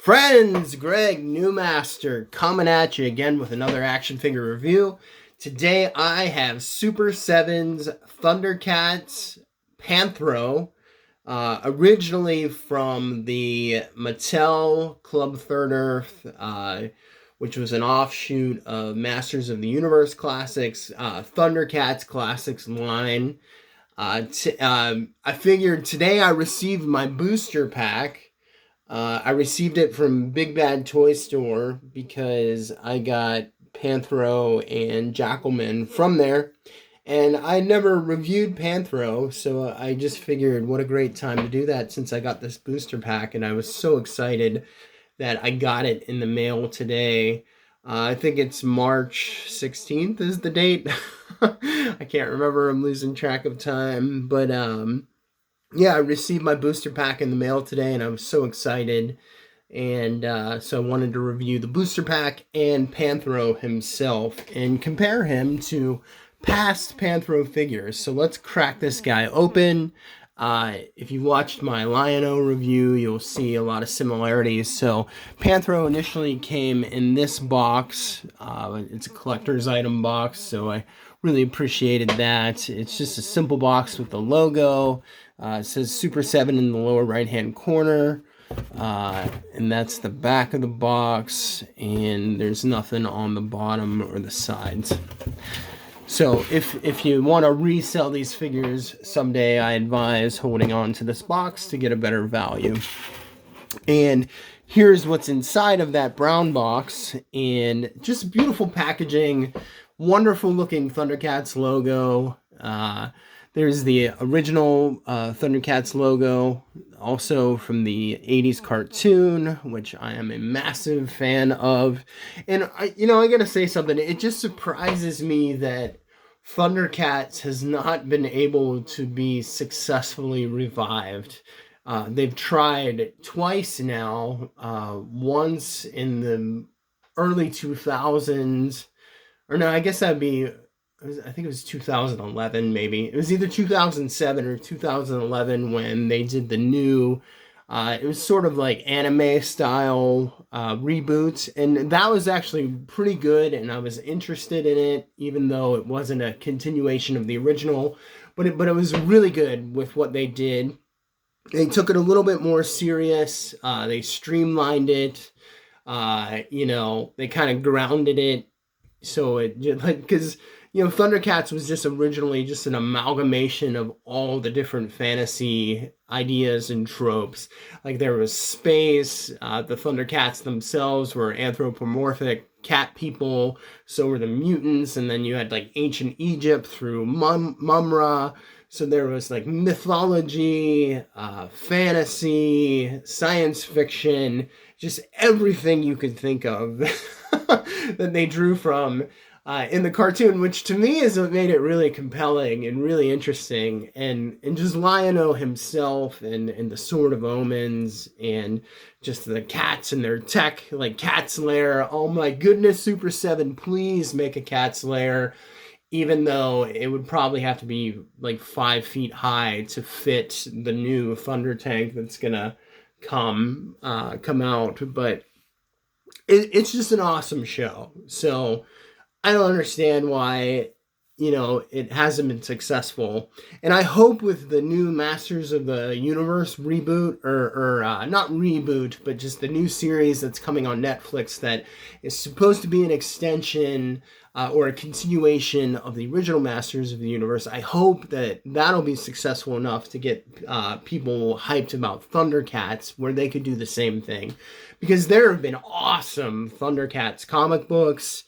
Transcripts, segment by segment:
Friends, Greg, Newmaster, coming at you again with another action figure review. Today I have Super 7's Thundercats Panthro, originally from the Mattel Club Third Earth, which was an offshoot of Masters of the Universe Classics, Thundercats Classics line. I figured today I received my booster pack. I received it from Big Bad Toy Store because I got Panthro and Jackalman from there. And I never reviewed Panthro, so I just figured what a great time to do that since I got this booster pack. And I was so excited that I got it in the mail today. I think it's March 16th is the date. I can't remember. I'm losing track of time. But yeah, I received my booster pack in the mail today, and I was so excited. And so I wanted to review the booster pack and Panthro himself and compare him to past Panthro figures. So let's crack this guy open. If you watched my Lion-O review, you'll see a lot of similarities. So Panthro initially came in this box. It's a collector's item box, so I really appreciated that. It's just a simple box with the logo. It says Super 7 in the lower right-hand corner. And that's the back of the box. And there's nothing on the bottom or the sides. So if you want to resell these figures someday, I advise holding on to this box to get a better value. And here's what's inside of that brown box. And just beautiful packaging, wonderful looking Thundercats logo. There's the original Thundercats logo, also from the 80s cartoon, which I am a massive fan of. And, I gotta say something. It just surprises me that Thundercats has not been able to be successfully revived. They've tried twice now, once in the early 2000s, or no, I guess that'd be... I think it was 2011, maybe. It was either 2007 or 2011 when they did the new, it was sort of like anime style reboot. And that was actually pretty good, and I was interested in it, even though it wasn't a continuation of the original. But it was really good with what they did. They took it a little bit more serious. They streamlined it. They kind of grounded it. So it, because... Thundercats was just originally just an amalgamation of all the different fantasy ideas and tropes. Like there was space, the Thundercats themselves were anthropomorphic cat people, so were the mutants, and then you had like ancient Egypt through Mumra. So there was like mythology, fantasy, science fiction, just everything you could think of that they drew from in the cartoon, which to me is what made it really compelling and really interesting. And just Lion-O himself and the Sword of Omens and just the cats and their tech, like Cat's Lair. Oh my goodness, Super 7, please make a Cat's Lair. Even though it would probably have to be like 5 feet high to fit the new Thunder Tank that's gonna come out. But it's just an awesome show. So I don't understand why, it hasn't been successful. And I hope with the new Masters of the Universe reboot, or not reboot, but just the new series that's coming on Netflix that is supposed to be an extension or a continuation of the original Masters of the Universe. I hope that that'll be successful enough to get people hyped about Thundercats, where they could do the same thing. Because there have been awesome Thundercats comic books,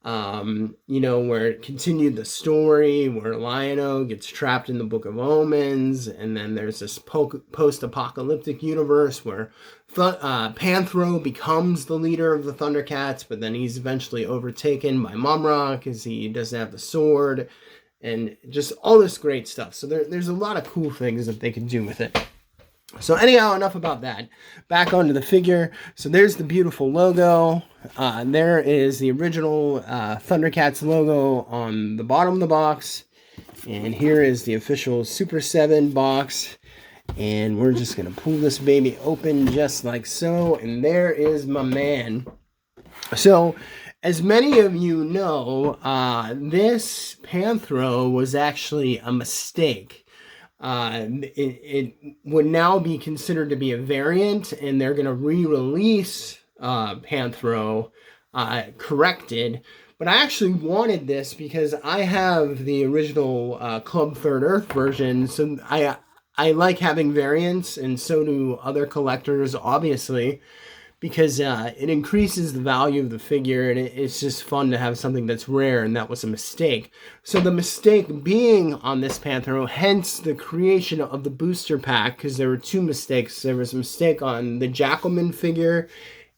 where it continued the story, where Lion-O gets trapped in the Book of Omens, and then there's this post-apocalyptic universe where Panthro becomes the leader of the Thundercats, but then he's eventually overtaken by Mumra because he doesn't have the sword, and just all this great stuff. So there's a lot of cool things that they can do with it. So anyhow, enough about that. Back onto the figure. So there's the beautiful logo. There is the original Thundercats logo on the bottom of the box. And here is the official Super 7 box. And we're just going to pull this baby open just like so. And there is my man. So, as many of you know, this Panthro was actually a mistake. It would now be considered to be a variant, and they're going to re-release Panthro corrected. But I actually wanted this because I have the original Club Third Earth version, so I like having variants, and so do other collectors, obviously, because it increases the value of the figure, and it's just fun to have something that's rare, and that was a mistake. So the mistake being on this Panthro, hence the creation of the booster pack, because there were two mistakes. There was a mistake on the Jackalman figure,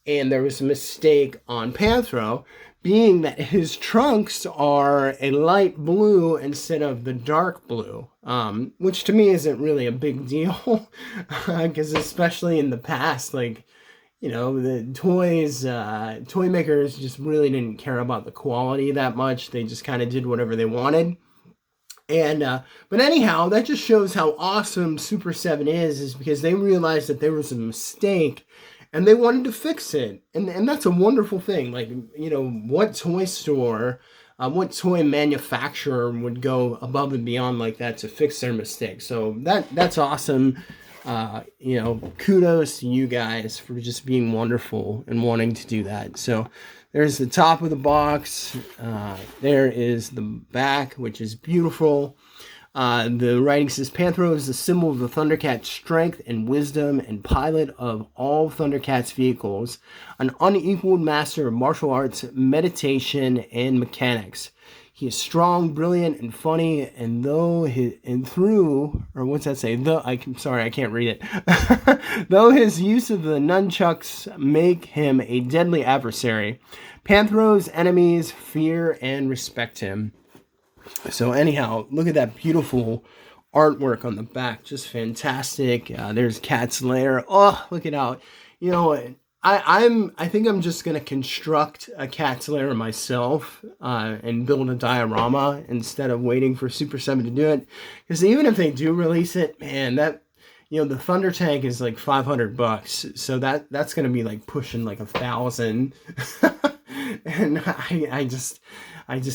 and there was a mistake on Panthro, being that his trunks are a light blue instead of the dark blue, which to me isn't really a big deal, because especially in the past, like, you know, the toy makers just really didn't care about the quality that much. They just kind of did whatever they wanted. And, but anyhow, that just shows how awesome Super 7 is because they realized that there was a mistake and they wanted to fix it. And that's a wonderful thing. Like, you know, what toy store, what toy manufacturer would go above and beyond like that to fix their mistake? So that's awesome. You know, kudos to you guys for just being wonderful and wanting to do that. So there's the top of the box. There is the back, which is beautiful. The writing says, Panthro is the symbol of the Thundercats' strength and wisdom and pilot of all Thundercats vehicles, an unequaled master of martial arts, meditation, and mechanics. He is strong, brilliant, and funny, and sorry, I can't read it. Though his use of the nunchucks make him a deadly adversary, Panthro's enemies fear and respect him. So anyhow, look at that beautiful artwork on the back. Just fantastic. There's Cat's Lair. Oh, look it out. You know, I think I'm just going to construct a Cat's Lair myself and build a diorama instead of waiting for Super 7 to do it. Because even if they do release it, man, that, you know, the Thunder Tank is like $500. So that's going to be like pushing like 1,000. And I just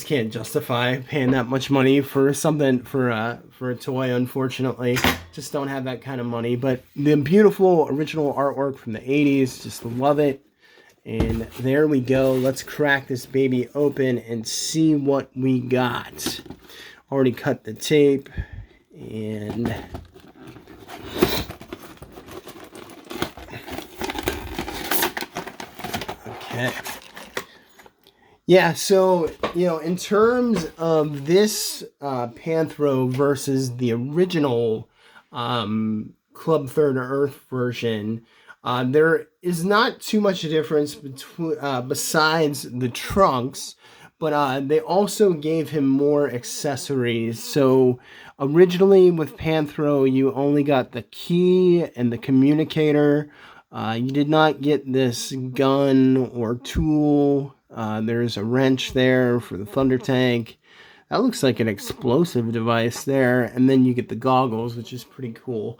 can't justify paying that much money for something, for a toy, unfortunately. Just don't have that kind of money. But the beautiful original artwork from the 80s, just love it. And there we go. Let's crack this baby open and see what we got. Already cut the tape. And okay. Yeah, so, you know, in terms of this Panthro versus the original Club Third Earth version, there is not too much difference between besides the trunks, but they also gave him more accessories. So originally with Panthro, you only got the key and the communicator. You did not get this gun or tool. There's a wrench there for the Thunder Tank. That looks like an explosive device there. And then you get the goggles, which is pretty cool.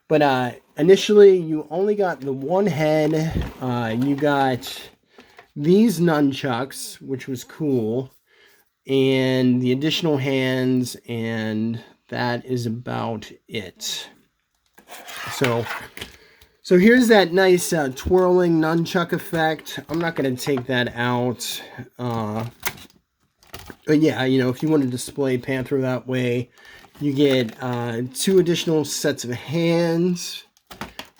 But initially, you only got the one head. You got these nunchucks, which was cool. And the additional hands. And that is about it. So here's that nice twirling nunchuck effect. I'm not going to take that out. But yeah, you know, if you want to display Panthro that way, you get 2 additional sets of hands,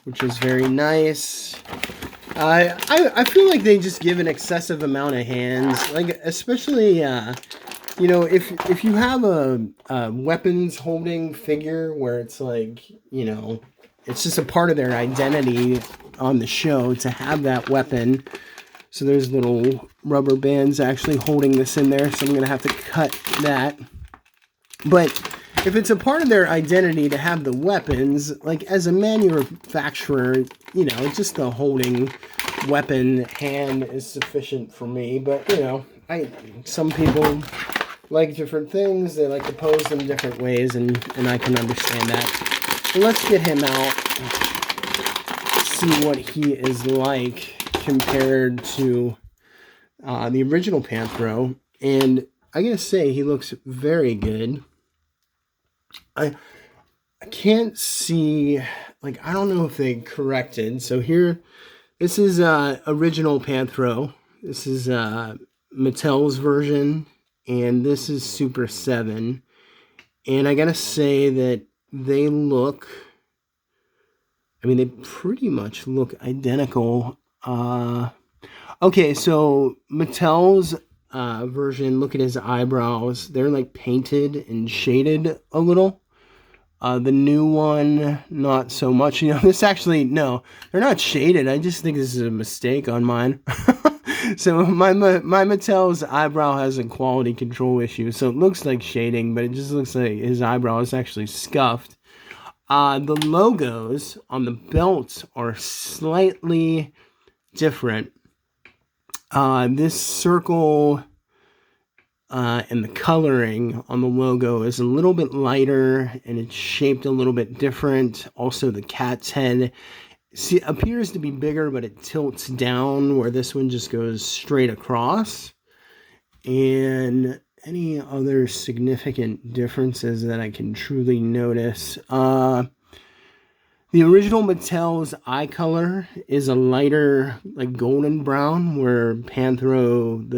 which is very nice. I feel like they just give an excessive amount of hands, like especially you know, if you have a weapons holding figure where it's like, you know, it's just a part of their identity on the show to have that weapon. So there's little rubber bands actually holding this in there. So I'm going to have to cut that. But if it's a part of their identity to have the weapons, like as a manufacturer, you know, just the holding weapon hand is sufficient for me. But, you know, some people like different things. They like to pose them different ways, and I can understand that. let's get him out, see what he is like compared to the original Panthro. And I gotta say, he looks very good. I can't see, like, I don't know if they corrected. So here, this is original Panthro. This is Mattel's version, and this is Super 7. And I gotta say that they look, I mean, they pretty much look identical. Okay, so Mattel's version, look at his eyebrows. They're like painted and shaded a little. The new one, not so much. You know, this actually, no, they're not shaded. I just think this is a mistake on mine. So my Mattel's eyebrow has a quality control issue. So it looks like shading, but it just looks like his eyebrow is actually scuffed. The logos on the belts are slightly different. This circle and the coloring on the logo is a little bit lighter, and it's shaped a little bit different. Also, the cat's head appears to be bigger, but it tilts down, where this one just goes straight across. And any other significant differences that I can truly notice? The original Mattel's eye color is a lighter, like golden brown, where Panthro,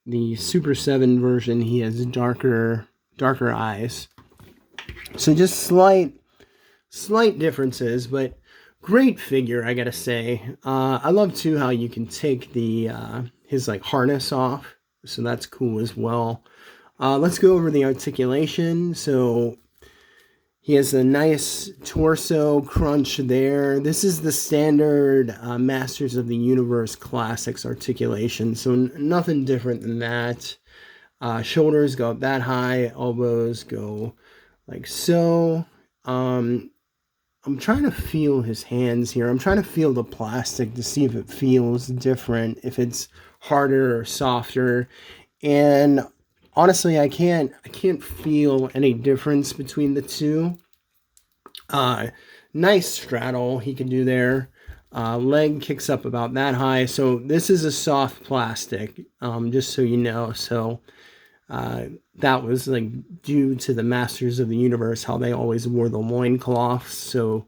the Super 7 version, he has darker eyes. So just slight differences, but great figure, I gotta say. I love too how you can take the his like harness off, so that's cool as well. Let's go over the articulation. So he has a nice torso crunch there. This is the standard Masters of the Universe Classics articulation, so nothing different than that. Shoulders go up that high, elbows go like so. I'm trying to feel his hands here. I'm trying to feel the plastic to see if it feels different, if it's harder or softer. And honestly, I can't feel any difference between the two. Nice straddle he can do there. Leg kicks up about that high. So this is a soft plastic, just so you know. So that was like due to the Masters of the Universe, how they always wore the loincloths. So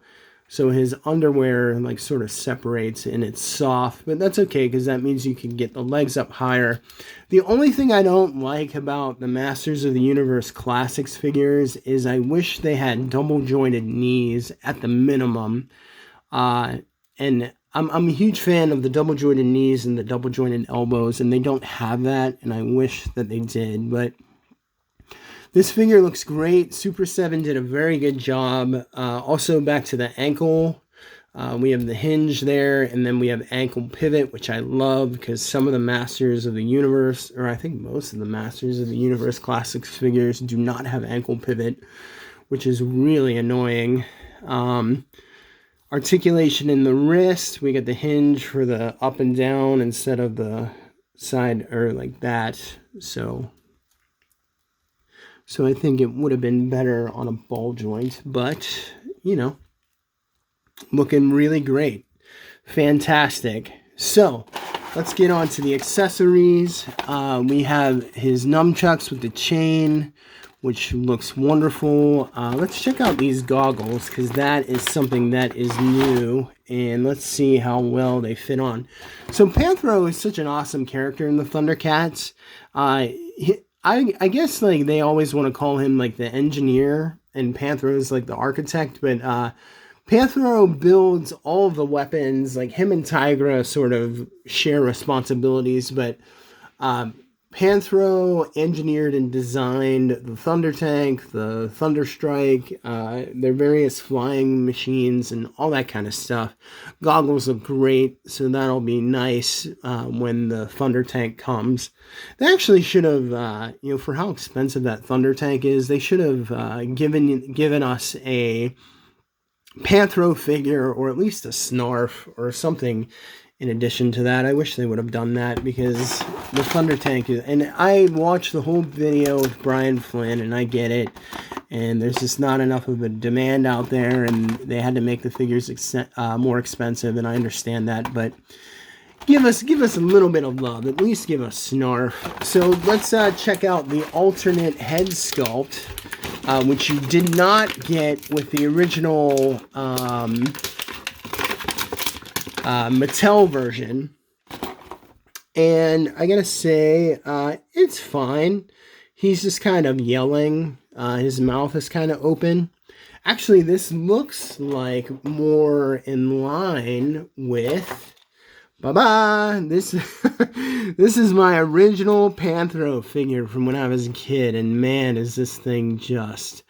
his underwear like sort of separates and it's soft, but that's okay because that means you can get the legs up higher. The only thing I don't like about the Masters of the Universe Classics figures is I wish they had double jointed knees at the minimum. And I'm a huge fan of the double jointed knees and the double jointed elbows, and they don't have that, and I wish that they did. But this figure looks great. Super 7 did a very good job. Also, back to the ankle. We have the hinge there, and then we have ankle pivot, which I love because some of the Masters of the Universe, or I think most of the Masters of the Universe Classics figures do not have ankle pivot, which is really annoying. Articulation in the wrist. We get the hinge for the up and down instead of the side or like that. So I think it would have been better on a ball joint, but, you know, looking really great. Fantastic. So, let's get on to the accessories. We have his nunchucks with the chain, which looks wonderful. Let's check out these goggles, because that is something that is new, and let's see how well they fit on. So, Panthro is such an awesome character in the Thundercats. I guess like they always want to call him like the engineer and Panthro is like the architect, but Panthro builds all of the weapons. Like him and Tigra sort of share responsibilities, but Panthro engineered and designed the Thunder Tank, the Thunder Strike, their various flying machines, and all that kind of stuff. Goggles look great, so that'll be nice when the Thunder Tank comes. They actually should have, for how expensive that Thunder Tank is, they should have given us a Panthro figure, or at least a Snarf, or something in addition to that. I wish they would have done that, because the Thunder Tank is, and I watched the whole video with Brian Flynn, and I get it. and there's just not enough of a demand out there, and they had to make the figures more expensive, and I understand that, but give us a little bit of love. At least give us Snarf. So let's check out the alternate head sculpt, which you did not get with the original Mattel version. And I gotta say, it's fine. He's just kind of yelling. His mouth is kind of open. Actually, this looks like more in line with... Bye-bye! This is my original Panthro figure from when I was a kid, and man, is this thing just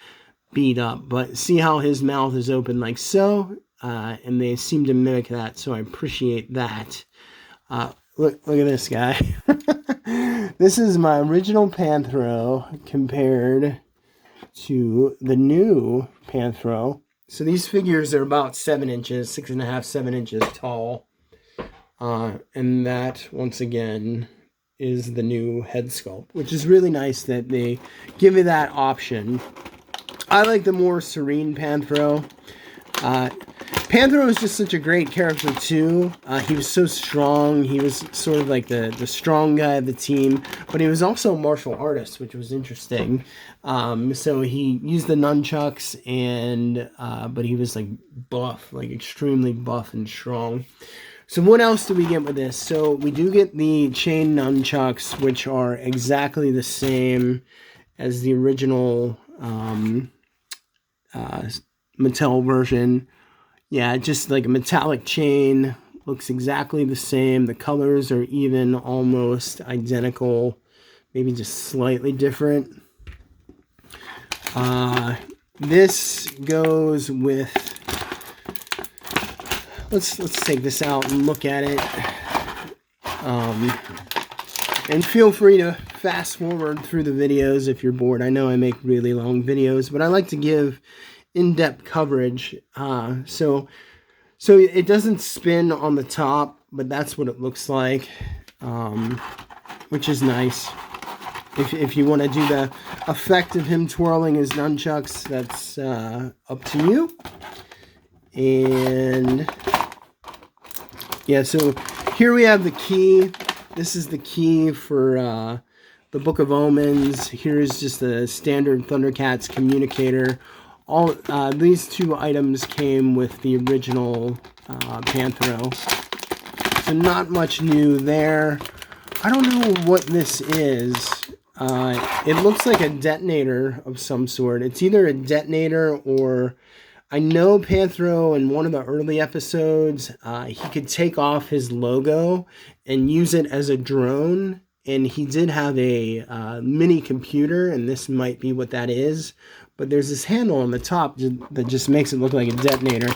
beat up. But see how his mouth is open like so? And they seem to mimic that, so I appreciate that. Look at this guy. This is my original Panthro compared to the new Panthro. So these figures are about 7 inches, 6.5, 7 inches tall. And that, once again, is the new head sculpt, which is really nice that they give you that option. I like the more serene Panthro. Panthro is just such a great character, too. He was so strong. He was sort of like the strong guy of the team, but he was also a martial artist, which was interesting. So he used the nunchucks, and but he was like buff, like extremely buff and strong. So what else do we get with this? So we do get the chain nunchucks, which are exactly the same as the original Mattel version. Yeah, just like a metallic chain. Looks exactly the same. The colors are even almost identical. Maybe just slightly different. This goes with... Let's take this out and look at it. And feel free to fast forward through the videos if you're bored. I know I make really long videos, but I like to give in-depth coverage. So it doesn't spin on the top, but that's what it looks like, which is nice. If you want to do the effect of him twirling his nunchucks, that's up to you. And yeah, so here we have the key. This is the key for the Book of Omens. Here's just a standard Thundercats communicator. All these two items came with the original Panthro. So not much new there. I don't know what this is. It looks like a detonator of some sort. It's either a detonator or... I know Panthro in one of the early episodes, he could take off his logo and use it as a drone. And he did have a mini computer, and this might be what that is. But there's this handle on the top that just makes it look like a detonator.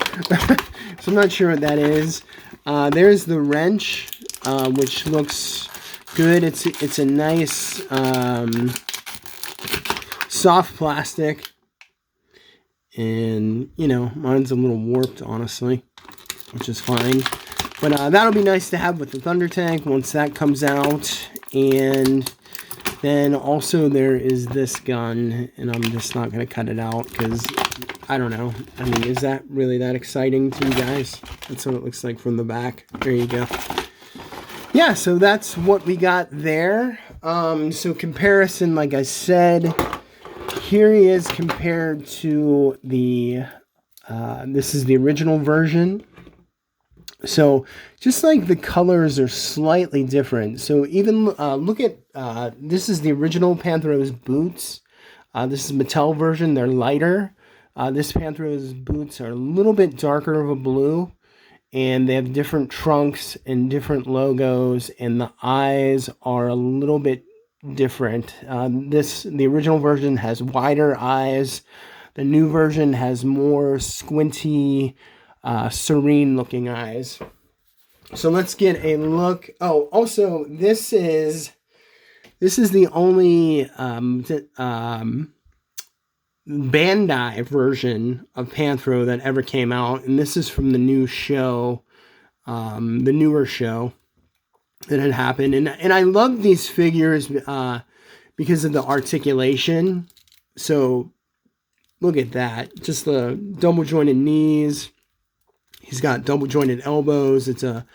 So I'm not sure what that is. There's the wrench, which looks good. It's a nice soft plastic. And, you know, mine's a little warped, honestly, which is fine. But that'll be nice to have with the Thunder Tank once that comes out. And then also there is this gun, and I'm just not going to cut it out because, I don't know. I mean, is that really that exciting to you guys? That's what it looks like from the back. There you go. Yeah, so that's what we got there. So comparison, like I said... Here he is compared to the, this is the original version. So just like the colors are slightly different. So even look at, this is the original Panthro's boots. This is Mattel version. They're lighter. This Panthro's boots are a little bit darker of a blue. And they have different trunks and different logos. And the eyes are a little bit different. The original version has wider eyes. The new version has more squinty, serene looking eyes. So let's get a look. Oh, also this is the only Bandai version of Panthro that ever came out, and this is from the new show, the newer show that had happened. And I love these figures because of the articulation. So Look at that. Just the double jointed knees. He's got double jointed elbows. It's a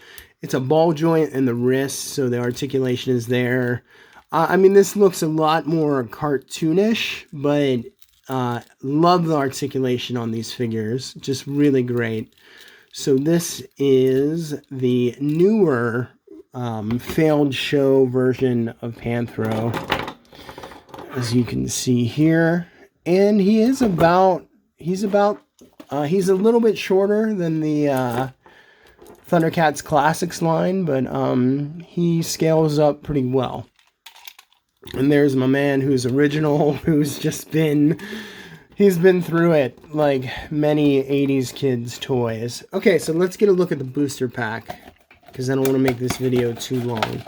ball joint in the wrist, so the articulation is there. I mean, this looks a lot more cartoonish, but love the articulation on these figures. Just really great. So this is the newer failed show version of Panthro, as you can see here. And he's a little bit shorter than the Thundercats Classics line, but he scales up pretty well. And there's my man who's original, who's just he's been through it like many 80s kids' toys. Okay, so let's get a look at the booster pack, because I don't want to make this video too long.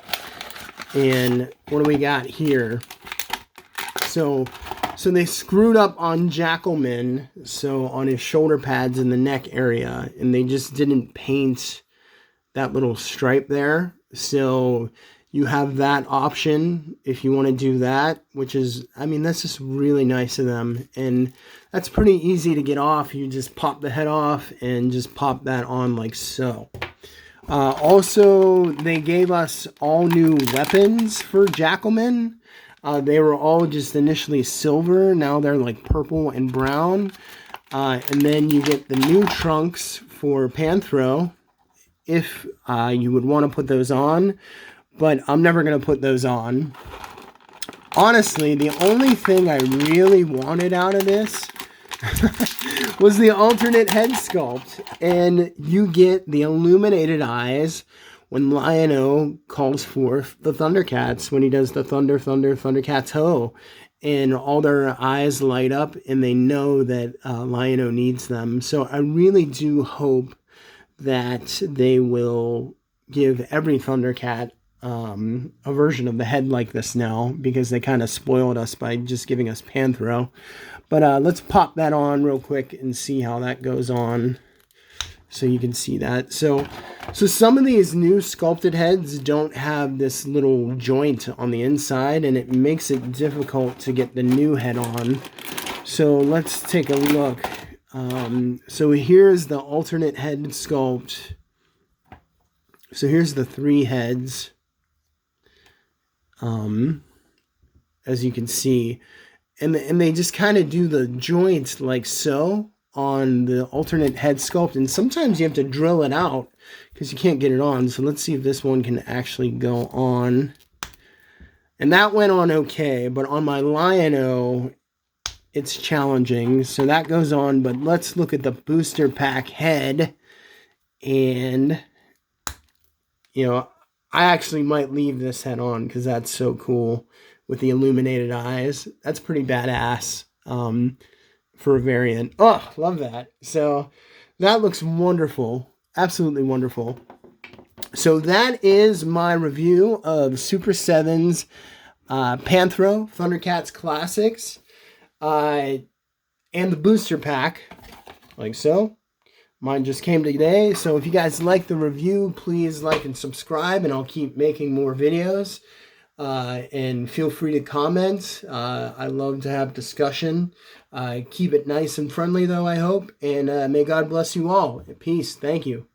And what do we got here? So they screwed up on Jackalman, so on his shoulder pads in the neck area, and they just didn't paint that little stripe there. So you have that option if you want to do that, which is, I mean, that's just really nice of them. And that's pretty easy to get off. You just pop the head off and just pop that on like so. Also, they gave us all new weapons for Jackalman. They were all just initially silver. Now they're like purple and brown. And then you get the new trunks for Panthro, if you would want to put those on. But I'm never going to put those on. Honestly, the only thing I really wanted out of this was the alternate head sculpt. And you get the illuminated eyes when Lion-O calls forth the Thundercats, when he does the Thunder, Thundercats ho. And all their eyes light up and they know that Lion-O needs them. So I really do hope that they will give every Thundercat a version of the head like this now, because they kind of spoiled us by just giving us Panthro. But let's pop that on real quick and see how that goes on, so you can see that. So some of these new sculpted heads don't have this little joint on the inside, and it makes it difficult to get the new head on. So let's take a look. So here's the alternate head sculpt. So here's the 3 heads. As you can see, and they just kind of do the joints like so on the alternate head sculpt, and sometimes you have to drill it out because you can't get it on. So let's see if this one can actually go on. And that went on okay, but on my Lion-O, it's challenging. So that goes on, but let's look at the booster pack head. And, you know, I actually might leave this head on because that's so cool with the illuminated eyes. That's pretty badass for a variant. Oh, love that. So that looks wonderful. Absolutely wonderful. So that is my review of Super 7's Panthro Thundercats Classics and the booster pack, like so. Mine just came today, so if you guys like the review, please like and subscribe, and I'll keep making more videos. And feel free to comment. I love to have discussion. Keep it nice and friendly, though, I hope. And may God bless you all. Peace. Thank you.